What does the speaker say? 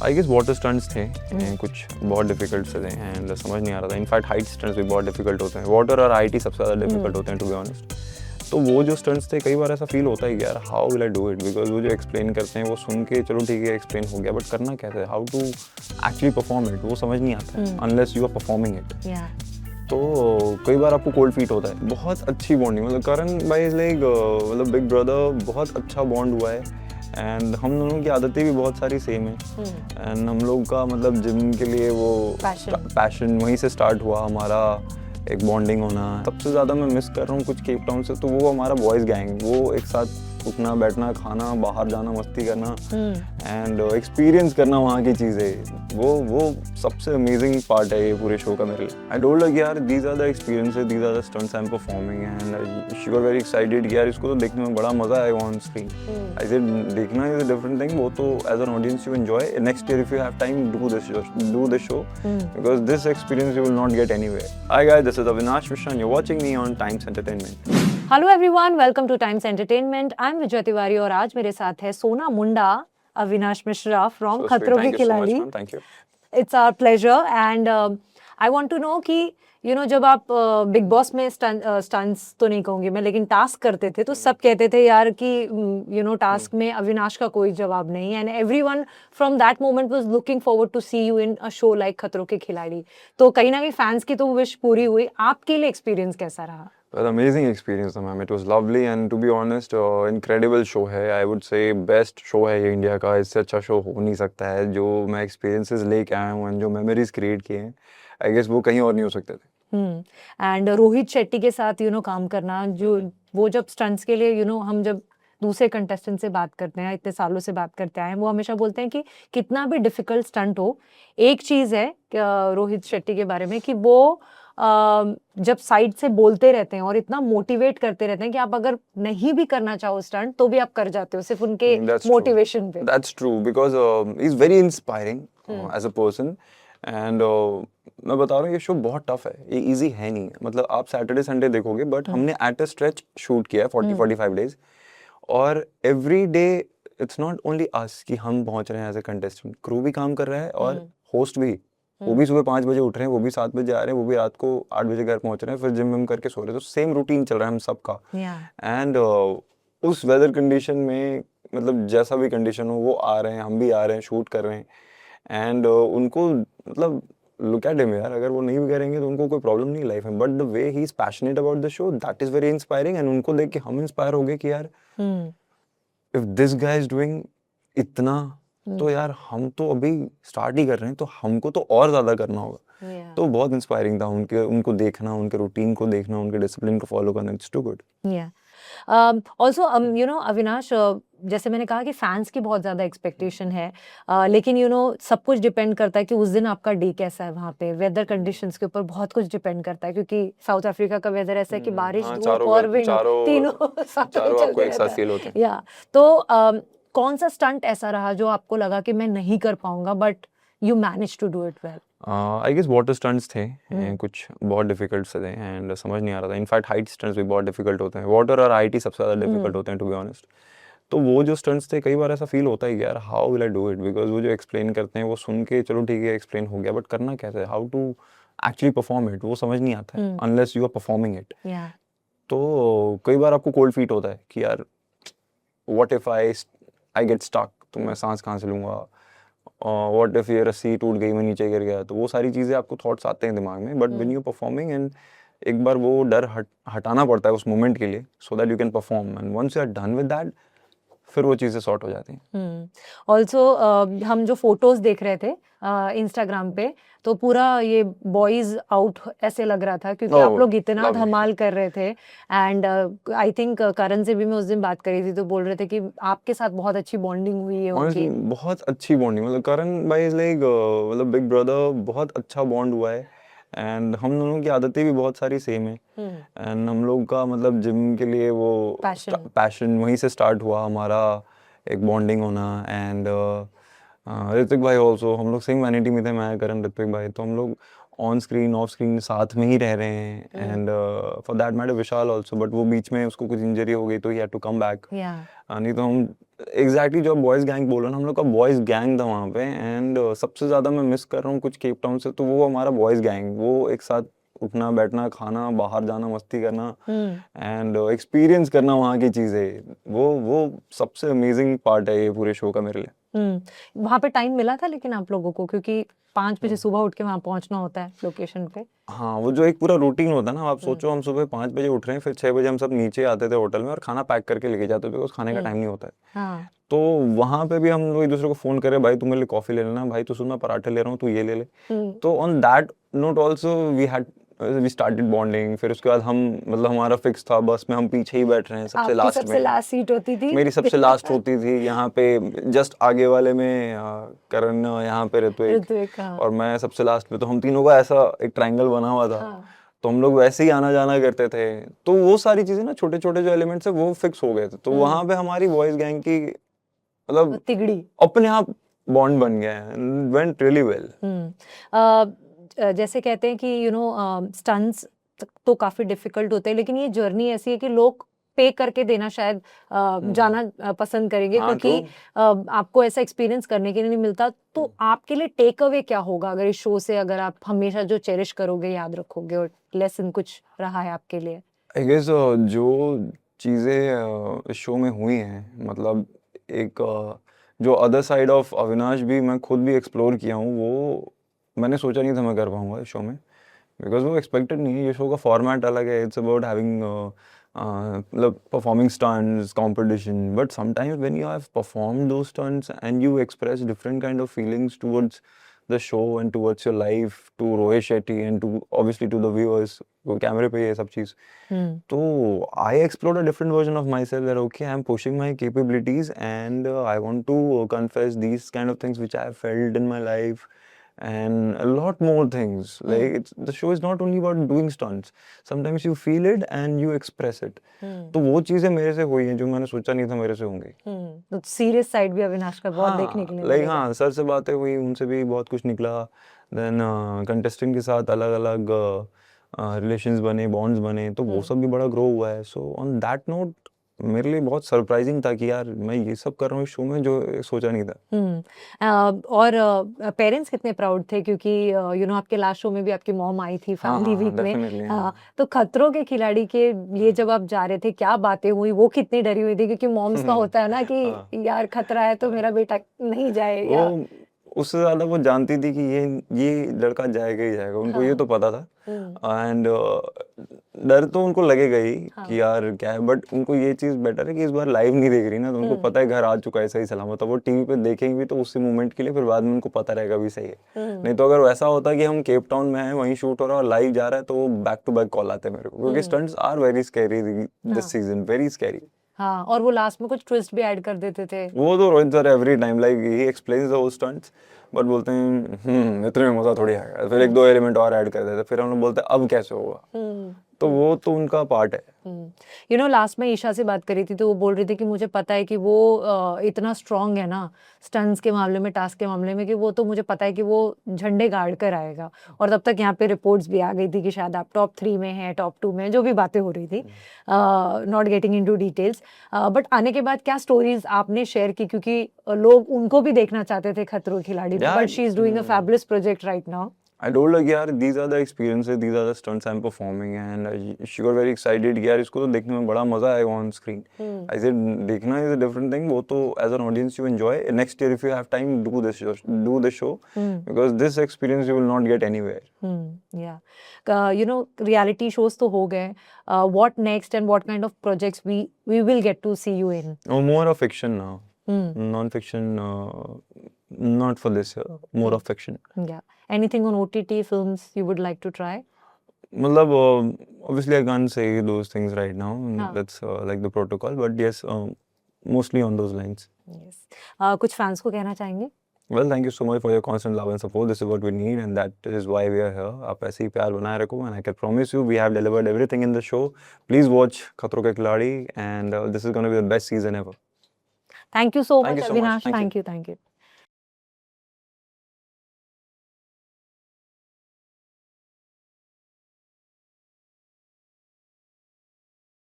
आई guess water stunts थे कुछ बहुत डिफिकल्ट से थे एंड समझ नहीं आ रहा था। इनफैक्ट हाइट स्टंट्स भी बहुत डिफिकल्ट होते हैं, वाटर और हाइट ही सबसे ज़्यादा डिफिकल्ट होते हैं टू बी ऑनेस्ट। तो वो जो स्टंट्स थे कई बार ऐसा फील होता है कि यार how will I do it, because वो जो एक्सप्लेन करते हैं वो सुन के चलो ठीक है एक्सप्लेन हो गया, बट करना कैसे, how to actually perform it, वो समझ नहीं आता है unless you are performing it. तो कई बार आपको कोल्ड फीट होता है। बहुत अच्छी बॉन्डिंग, मतलब करण भाई इज लाइक मतलब बिग ब्रदर, बहुत अच्छा बॉन्ड हुआ है एंड हम दोनों की आदतें भी बहुत सारी सेम है एंड हम लोग का मतलब जिम के लिए वो पैशन वहीं से स्टार्ट हुआ हमारा, एक बॉन्डिंग होना। सबसे ज़्यादा मैं मिस कर रहा हूँ कुछ केप टाउन से तो वो हमारा बॉयज़ गैंग, वो एक साथ उठना बैठना खाना बाहर जाना मस्ती करना एंड एक्सपीरियंस करना वहाँ की चीज़ें, वो सबसे अमेजिंग पार्ट है ये पूरे शो का मेरे लिए। आई टोल्ड लाइक यार these are the experiences, these are the stunts I am performing and she were very excited यार इसको तो देखने में बड़ा मजा आएगा ऑन स्क्रीन। आई सेड देखना इज अ डिफरेंट थिंग, वो तो as an audience you enjoy, next year if you have time do this show because this experience you will not get anywhere. Hi guys, this is Avinash Mishra and you are watching me on Times Entertainment. Hello everyone, welcome to Times Entertainment. I am Vijay Tiwari और आज मेरे साथ है सोना मुंडा, Avinash Mishra from Khatron Ke Khiladi. Thank you. It's our pleasure and I want to know कि जब आप big boss में स्टंट्स तो नहीं कहूंगी मैं, लेकिन टास्क करते थे तो सब कहते थे यार कि टास्क में अविनाश का कोई जवाब नहीं, and everyone from that moment was looking forward to see you in a show like Khatron Ke खिलाड़ी। तो कहीं ना कहीं फैंस की तो विश पूरी हुई। आपके लिए एक्सपीरियंस कैसा रहा? Well, amazing experience था ma'am, it was lovely and to be honest incredible show है, I would say best show है ये इंडिया का, इससे अच्छा शो हो नहीं सकता है। जो मैं experiences लेके आया हूँ and जो memories create किए हैं I guess वो कहीं और नहीं हो सकते थे। एंड रोहित शेट्टी के साथ काम करना, जो वो जब स्टंट्स के लिए हम जब दूसरे कंटेस्टेंट से बात करते हैं, इतने सालों से बात करते आए हैं, वो हमेशा बोलते हैं कि कितना भी डिफिकल्ट स्टंट हो, एक चीज़ है रोहित शेट्टी के बारे में कि वो जब साइड से बोलते रहते हैं और इतना मोटिवेट करते रहते हैं कि आप अगर नहीं भी करना चाहो स्टंट तो भी आप कर जाते हो सिर्फ उनके मोटिवेशन पे। That's true because he's very inspiring as a person and मैं बता रहा हूँ ये शो बहुत टफ है, ये इजी है नहीं। मतलब आप सैटरडे संडे देखोगे बट हमने एट अ स्ट्रेच शूट किया है 40-45 डेज और every day it's not only us कि हम पहुंच रहे हैं एज ए कंटेस्टेंट, क्रू भी काम कर रहा है और होस्ट भी, वो भी सुबह 5 बजे उठ रहे हैं, वो भी 7 बजे आ रहे हैं, वो भी रात को 8 बजे घर पहुंच रहे हैं, फिर जिम विम करके सो रहे हैं। तो सेम रूटीन चल रहा है हम सबका एंड उस वेदर कंडीशन में मतलब जैसा भी कंडीशन हो वो आ रहे हैं, हम भी आ रहे हैं, शूट कर रहे हैं एंड उनको मतलब लुक एट हिम यार, अगर वो नहीं भी करेंगे तो उनको कोई प्रॉब्लम नहीं लाइफ में, but the way he is passionate about the show that is very inspiring and उनको देख के हम इंस्पायर हो गए कि यार if this guy is doing इतना तो यार हम तो अभी स्टार्ट ही कर रहे हैं तो हमको तो और ज्यादा करना होगा। तो बहुत इंस्पायरिंग था उनको देखना, उनके रूटीन को देखना, उनके डिसिप्लिन को फॉलो करना। It's too good. Also Avinash, जैसे मैंने कहा कि फैंस की बहुत ज़्यादा एक्सपेक्टेशन है, लेकिन सब कुछ डिपेंड करता है कि उस दिन आपका डे कैसा है। वहाँ पे वेदर कंडीशंस के ऊपर बहुत कुछ डिपेंड करता है, क्योंकि साउथ अफ्रीका का वेदर ऐसा है कि बारिश धूप और विंड तीनों साथ में चलते रहता है। या तो कौन सा स्टंट ऐसा रहा जो आपको लगा कि मैं नहीं कर पाऊंगा but you manage to do it well? I guess water stunts थे कुछ बहुत डिफिकल्ट से थे एंड समझ नहीं आ रहा था। इनफैक्ट हाइट स्टंट्स भी बहुत डिफिकल्ट होते हैं, वाटर और हाइट ही सबसे ज़्यादा डिफिकल्ट होते हैं टू बी ऑनेस्ट। तो वो जो स्टंट्स थे कई बार ऐसा फील होता है कि यार how will I do it, because वो जो एक्सप्लेन करते हैं वो सुन के चलो ठीक है एक्सप्लेन हो गया, बट करना कैसे, how to actually perform it, वो समझ नहीं आता है unless you are performing it. तो कई बार आपको कोल्ड फीट होता है कि यार what if I get stuck, तो मैं सांस कहाँ से लूँगा, व्हाट इफ ये रस्सी टूट गई, मैं नीचे गिर गया। तो वो सारी चीज़ें आपको थॉट्स आते हैं दिमाग में, but when you performing and एक बार वो डर हटाना पड़ता है उस मोमेंट के लिए so that you can perform and once you are done with that फिर वो चीज़ें सॉर्ट हो जाती हैं। ऑल्सो हम जो फोटोज देख रहे थे इंस्टाग्राम पे, तो पूरा ये बॉयज आउट ऐसे लग रहा था, क्योंकि आप लोग इतना धमाल कर रहे थे। एंड आई थिंक करण से भी मैं उस दिन बात करी थी तो बोल रहे थे कि आपके साथ बहुत अच्छी बॉन्डिंग हुई है उनकी। बहुत अच्छी बॉन्डिंग, मतलब करण भाई इज लाइक मतलब बिग ब्रदर, बहुत अच्छा बॉन्ड हुआ है एंड हम दोनों की आदतें भी बहुत सारी सेम है एंड हम लोग का मतलब जिम के लिए वो पैशन वहीं से स्टार्ट हुआ हमारा, एक बॉन्डिंग होना एंड ऋतिक भाई ऑल्सो, हम लोग सेम वैनिटी में थे, मैं करण ऋतिक भाई, तो हम लोग ऑन स्क्रीन ऑफ स्क्रीन साथ में ही रह रहे हैं, and for that matter Vishal also, but वो बीच में उसको कुछ इंजरी हो गई तो ही हैड टू कम बैक। नहीं तो हम एग्जैक्टली जो बॉयज़ गैंग बोल रहे हैं, हम लोग का बॉयज़ गैंग था वहाँ पे, एंड सबसे ज़्यादा मैं मिस कर रहा हूँ कुछ केप टाउन से, तो वो हमारा बॉयज़ गैंग, वो एक साथ उठना बैठना खाना बाहर जाना मस्ती करना एंड एक्सपीरियंस करना वहाँ की चीज़ें, वो सबसे अमेजिंग पार्ट है ये पूरे शो का मेरे लिए। वहाँ पे टाइम मिला था लेकिन आप लोगों को, क्योंकि 5 बजे सुबह उठ के वहाँ पहुँचना होता है लोकेशन पे। हाँ, वो जो एक पूरा रूटीन होता है ना, आप सोचो हम सुबह 5 बजे उठ रहे हैं, फिर 6 बजे हम सब नीचे आते थे होटल में और खाना पैक करके लेके जाते थे, बिकॉज खाने का टाइम नहीं होता है। हाँ। तो वहाँ पे भी हम लोग एक दूसरे को फ़ोन करे, भाई तू मेरे लिए कॉफ़ी ले लेना, भाई तू सुन मैं पराठे ले रहा हूँ तू ये ले ले। तो on that note also we started bonding. फिर उसके बाद हम मतलब हमारा फिक्स था बस में हम पीछे ही बैठ रहे हैं सबसे लास्ट में। सबसे लास्ट सीट होती थी? मेरी सबसे लास्ट होती थी यहाँ पे, जस्ट आगे वाले में करण, यहाँ पे ऋत्विक, और मैं सबसे लास्ट में। तो हम तीनों का ऐसा एक ट्रायंगल बना हुआ था। तो हम लोग वैसे ही आना जाना करते थे। तो वो सारी चीजें ना, छोटे छोटे जो एलिमेंट्स है वो फिक्स हो गए थे। तो वहां पे हमारी बॉयज गैंग की मतलब तिगड़ी अपने आप बॉन्ड बन गया है, वेंट रियली वेल। जैसे कहते हैं कि स्टंट्स तो काफी डिफिकल्ट होते हैं, लेकिन ये जर्नी ऐसी है कि लोग पे करके देना शायद जाना पसंद करेंगे, क्योंकि आपको ऐसा एक्सपीरियंस करने के लिए नहीं मिलता। तो आपके लिए टेक अवे क्या होगा अगर इस शो से, अगर आप हमेशा जो चेरिश करोगे, याद रखोगे, और लेसन कुछ रहा है आपके लिए? आई गेस जो चीज़ें इस शो में हुई हैं, मतलब एक जो अदर साइड ऑफ अविनाश भी मैं खुद भी एक्सप्लोर किया हूँ, वो मैंने सोचा नहीं था मैं कर पाऊँगा इस शो में, बिकॉज वो एक्सपेक्टेड नहीं है। ये शो का फॉर्मेट अलग है, इट्स अबाउट हैविंग मतलब performing stunts competition, but sometimes when you have perform दो stunts and you express different kind of feelings towards the show and towards your life, to Rohit Shetty and to obviously to the viewers, वो कैमरे पे ये सब चीज़। तो I explored a different version of myself that okay, I'm pushing my capabilities and I want to confess these kind of things which I have felt in my life and a lot more things. Like the show is not only about doing stunts. Sometimes you feel it and you express it. तो वो चीजें मेरे से हुई हैं जो मैंने सोचा नहीं था मेरे से होंगी। तो सीरियस साइड भी अविनाश का बहुत देखने के लिए लाइक हाँ, सर से बातें हुई, उनसे भी बहुत कुछ निकला। देन कंटेस्टेंट के साथ अलग अलग रिलेशंस बने, बॉन्ड्स बने, तो वो सब भी बड़ा ग्रो हुआ है। सो ऑन दैट नोट मेरे लिए बहुत सरप्राइजिंग था कि यार मैं ये सब कर रहा हूँ इस शो में, जो सोचा नहीं था। और पेरेंट्स कितने प्राउड थे, क्योंकि आपके लास्ट शो में भी आपकी मॉम आई थी फैमिली वीक में। तो खतरों के खिलाड़ी के लिए जब आप जा रहे थे, क्या बातें हुई, वो कितनी डरी हुई थी? क्योंकि मॉम्स का होता है ना कि यार खतरा है तो मेरा बेटा नहीं जाए। उससे ज्यादा वो जानती थी कि ये लड़का जाएगा ही जाएगा, उनको ये तो पता था। एंड डर तो उनको लगेगा ही कि यार क्या है, बट उनको ये चीज बेटर है कि इस बार लाइव नहीं देख रही ना, तो उनको पता है घर आ चुका है सही सलामत। वो टीवी पे देखेंगे भी तो उसी मोमेंट के लिए, फिर बाद में उनको पता रहेगा भी सही है। नहीं तो अगर वैसा होता कि हम केप टाउन में हैं, वहीं शूट हो रहा है और लाइव जा रहा है, तो वो बैक टू बैक कॉल आते मेरे को, क्योंकि stunts are very scary this season, very scary. हाँ, और वो लास्ट में कुछ ट्विस्ट भी ऐड कर देते थे। वो तो Rohit sir every time like he explains the whole stunts, but बोलते हैं इतने में मजा थोड़ी आएगा, फिर एक दो एलिमेंट और ऐड कर देते, फिर हम लोग बोलते हैं अब कैसे होगा। तो वो तो उनका पार्ट है। लास्ट में ईशा से बात करी थी, तो वो बोल रही थी कि मुझे पता है कि वो इतना स्ट्रांग है ना स्टंट्स के मामले में, टास्क के मामले में, कि वो तो मुझे पता है कि वो झंडे गाड़ कर आएगा। और तब तक यहाँ पे रिपोर्ट्स भी आ गई थी कि शायद आप टॉप 3 में हैं, टॉप 2 में, जो भी बातें हो रही थी, not getting into details. But आने के बाद क्या स्टोरीज आपने शेयर की, क्योंकि लोग उनको भी देखना चाहते थे खतरों के खिलाड़ी, but she is doing a fabulous project right now. I told her यार these are the experiences, these are the stunts I'm performing, and she got very excited कि यार इसको तो देखने में बड़ा मजा आएगा on screen. I said देखना is a different thing, वो तो as an audience you enjoy. Next year if you have time, do this show, because this experience you will not get anywhere. Yeah, reality shows तो हो गए. What next and what kind of projects we will get to see you in? Oh, more of fiction now. Non-fiction, not for this year. More of fiction. Yeah. Anything on OTT films you would like to try? मतलब obviously I can't say those things right now. That's like the protocol. But yes, mostly on those lines. Yes. कुछ fans को कहना चाहेंगे? Well, thank you so much for your constant love and support. This is what we need, and that is why we are here. आप ऐसे ही प्यार बनाए रखो, and I can promise you we have delivered everything in the show. Please watch खतरों के खिलाड़ी, and this is going to be the best season ever. Thank you so much, Thank you so much. Avinash. Thank you. Thank you.